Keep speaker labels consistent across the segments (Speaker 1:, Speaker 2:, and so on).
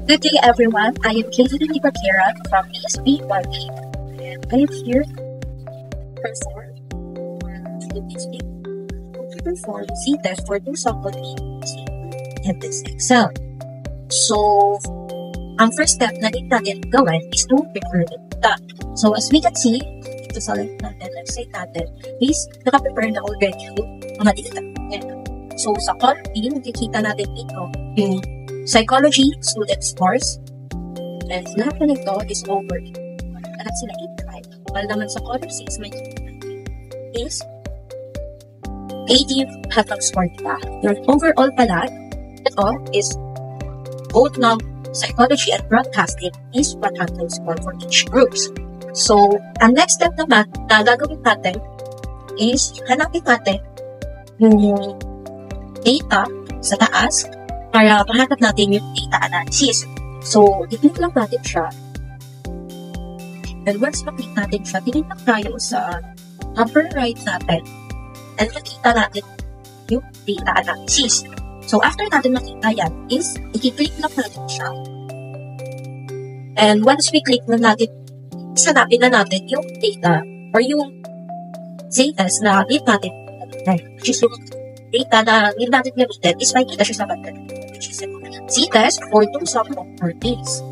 Speaker 1: Good day, everyone. I am Katie Nipaquera from ESP 1A, and I am here to perform Z-test for two sample meetings in this Excel. So, ang first step na din natin gawin is to prepare the data. So, as we can see, ito sa left natin, let's say natin, is naka-prepare na already yung mga data. So, sa column B, nakikita natin dito yung psychology student scores. And lahat na nito is over. Lahat sila 8-5. While naman sa column 6, may is 80 hatang score nila. Your overall pala, ito is both ng psychology and broadcasting is 100 score for each groups. So, ang next step naman na gagawin natin is hanapin natin yung data sa taas para mahanap natin yung data analysis. So, i-click lang natin siya. And once ma-click natin siya, tinignan tayo sa upper right natin. And makita natin yung data analysis. So, after natin makita yan, is i-click lang natin siya. And once we click na natin, sanapin na natin yung data or yung Z-test na need natin. Which is yung data na need natin gamitin is makikita siya sa banda. Which is Z-test for two sample days.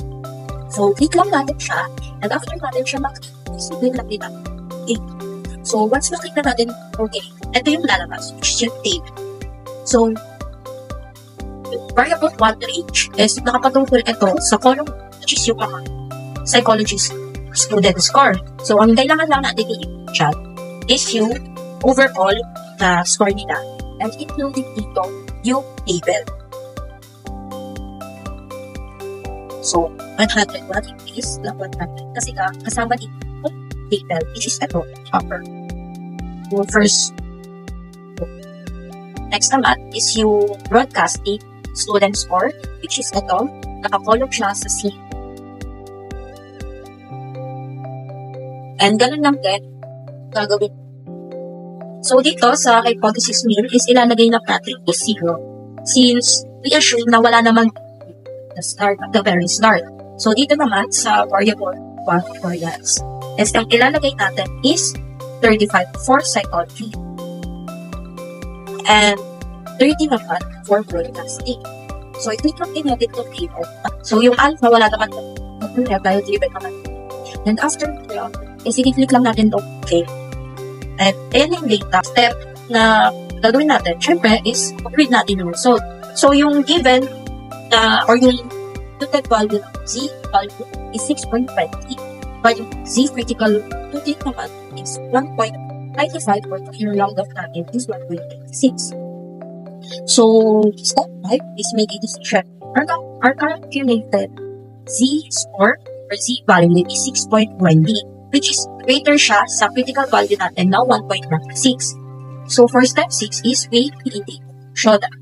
Speaker 1: So, click lang natin siya. And after natin siya makita, isipin lang din natin. Okay. So, once makita natin, okay, ito yung lalabas, which is yung table. So, variable 1 to each is nakapatungkol ito sa column, which is yung mga psychology student score. So, ang kailangan lang natin i-chat is yung overall na score nila. And including dito yung table. So, 101 is lang 100 kasi kasama dito yung table, which is ito, upper. Yung first. Next naman is yung broadcasting student score, which is ito, nakakolog siya sa C. And ganun lang din, gagawin. So, dito sa hypothesis mean is ilalagay na natin is 0. Since we assume na wala naman the start at the very start. So, dito naman sa variable 1 for yes. And ang ilalagay natin is 35 for psychology. And 30 naman for broadcasting. So, i-click lang din natin itong table. So, yung alpha, wala naman dahil driven naman. And after is i-click lang natin itong okay. And any data step na gagawin natin, syempre, is read natin yung result. So, yung given or yung total value ng Z value is 6.20. But yung Z critical total naman is 1.95 or yung log of natin is 1.86. So, step 5 is make a decision. Our calculated Z score or Z value is 6.20. Which is greater siya sa critical value natin na 1.16. So, for step 6 is we show that.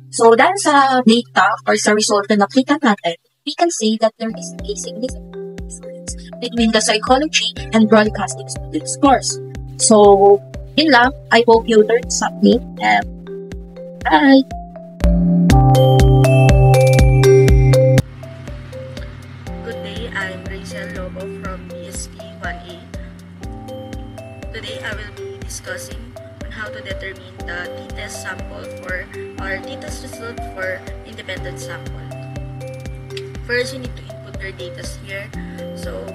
Speaker 1: So, dahil sa data or sa result na nakita natin, we can say that there is a significant difference between the psychology and broadcasting student scores. So, yun lang. I hope you learned something and bye!
Speaker 2: Good day, I'm Rachel Lobo from ESP 1A. Today, I will be discussing on how to determine the t-test sample for our t-test result for independent sample. First, you need to input your data here. So,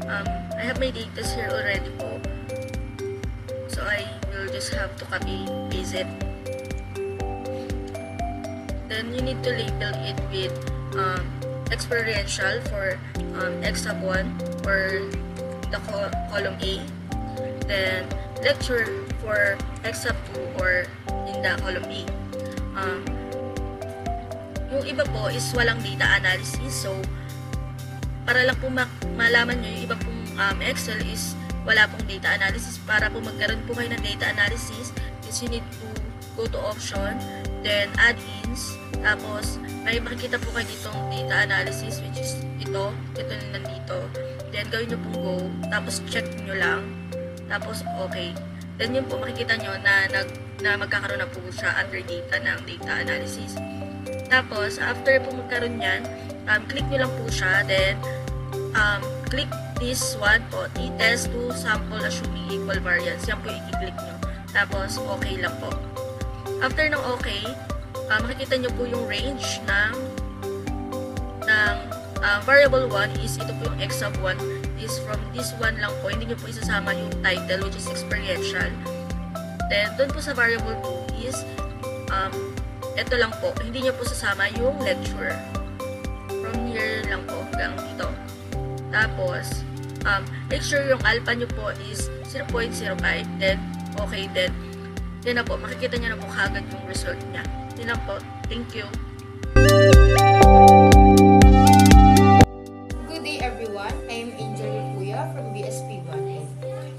Speaker 2: I have my data here already po. So, I will just have to copy paste it. Then, you need to label it with experiential for X1 or the column A, then lecture for X2 or in the column B. Yung iba po is walang data analysis, so para lang po malaman nyo yung iba pong Excel is wala pong data analysis. Para po magkaroon po kayo ng data analysis is you need to go to option, then add-ins, tapos may makikita po kayo ditong data analysis, which is ito na nandito. Then, gawin nyo pong go, tapos check nyo lang, tapos okay. Then, yun po makikita nyo na magkakaroon na po siya under data ng data analysis. Tapos, after po magkaroon yan, click nyo lang po siya. Then, click this one po, t-test to sample assuming equal variance. Yan po i-click nyo. Tapos, okay lang po. After ng okay, makikita nyo po yung range ng variable 1 is ito po yung x of 1 is from this one lang po. Hindi nyo po isasama yung title which is experiential. Then, doon po sa variable 2 is ito lang po. Hindi nyo po sasama yung lecture. From here lang po hanggang dito. Tapos, make sure yung alpha nyo po is 0.05. Then, okay. Then na po, makikita nyo na po kagad yung result niya. Yun lang po. Thank you.
Speaker 3: Good day everyone. I am Angel Lupuya from BSP 1A.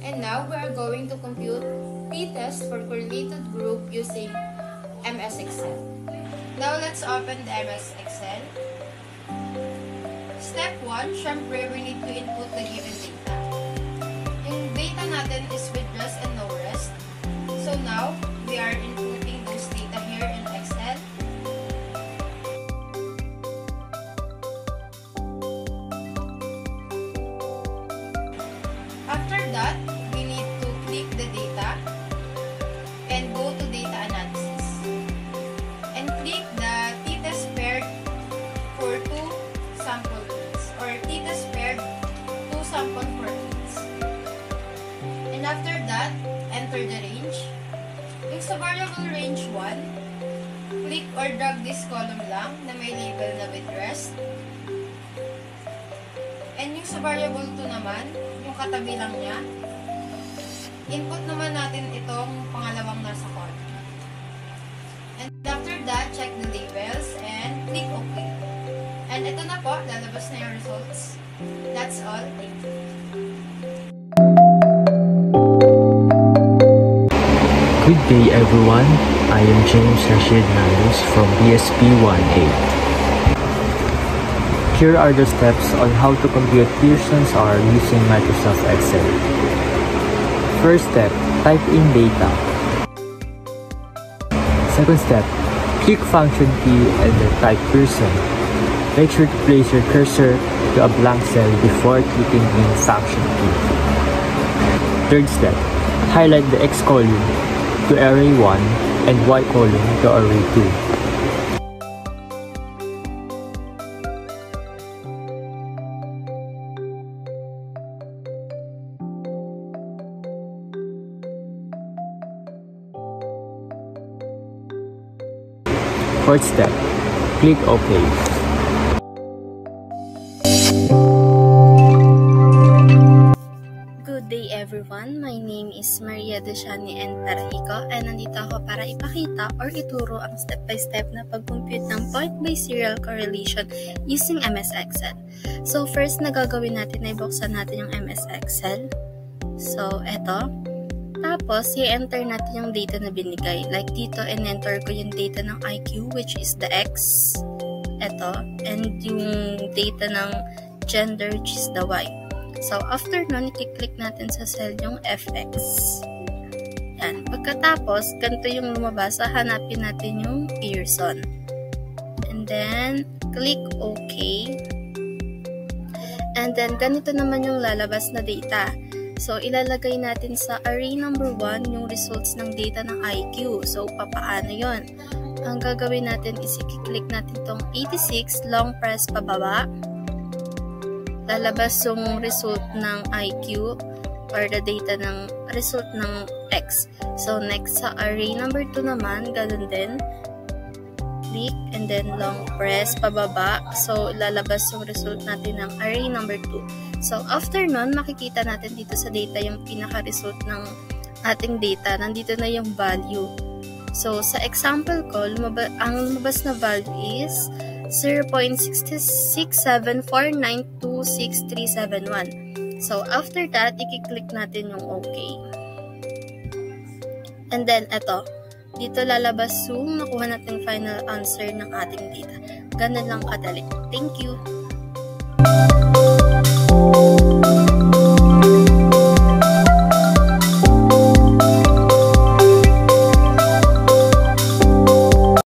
Speaker 3: And now we are going to compute t-test for correlated group using MS Excel. Now let's open the MS Excel. Step 1, syempre we need to input the given data. Yung data natin is with rest and no rest. So now, we are inputting those data here in Excel. After that, we need to click the data and go to data analysis. And click the t-test paired for 2 sample fields or t-test paired 2 sample for fields. And after that, enter the range. Yung sa variable range 1, click or drag this column lang na may label na with rest. And yung sa variable 2 naman, yung katabi lang niya, input naman natin itong pangalawang nasa column. And after that, check the labels and click OK. And ito na po, lalabas na yung results. That's all. Thank you.
Speaker 4: Good day everyone, I am James Rashid Nalos from BSP 1A. Here are the steps on how to compute Pearson's R using Microsoft Excel. First step, type in data. Second step, click function key and then type Pearson. Make sure to place your cursor to a blank cell before clicking in function key. Third step, highlight the X column to array 1 and Y column to array 2. Fourth step, click OK.
Speaker 5: Good day everyone, my name is Maria Deshani and Tarahico and nandito ako para ipakita or ituro ang step-by-step na pag-compute ng point-based serial correlation using MS Excel. So first na gagawin natin ay buksan natin yung MS Excel. So eto. Tapos, i-enter natin yung data na binigay. Like dito, in-enter ko yung data ng IQ, which is the X. Ito. And yung data ng gender, which is the Y. So, after nun, i-click natin sa cell yung FX. Yan. Pagkatapos, ganito yung lumabas. Hanapin natin yung Pearson. And then, click OK. And then, ganito naman yung lalabas na data. So, ilalagay natin sa array number 1 yung results ng data ng IQ. So, papaano yon? Ang gagawin natin is i-click natin itong 86, long press pababa. Lalabas yung result ng IQ or the data ng result ng X. So, next sa array number 2 naman, ganun din. Click and then long press pababa. So, lalabas yung result natin ng array number 2. So, after nun, makikita natin dito sa data yung pinaka-result ng ating data. Nandito na yung value. So, sa example ko, ang lumabas na value is 0.667492631. So, after that, i-click natin yung OK. And then, eto. Dito lalabas yung nakuha natin final answer ng ating data. Ganun lang kadali. Thank you!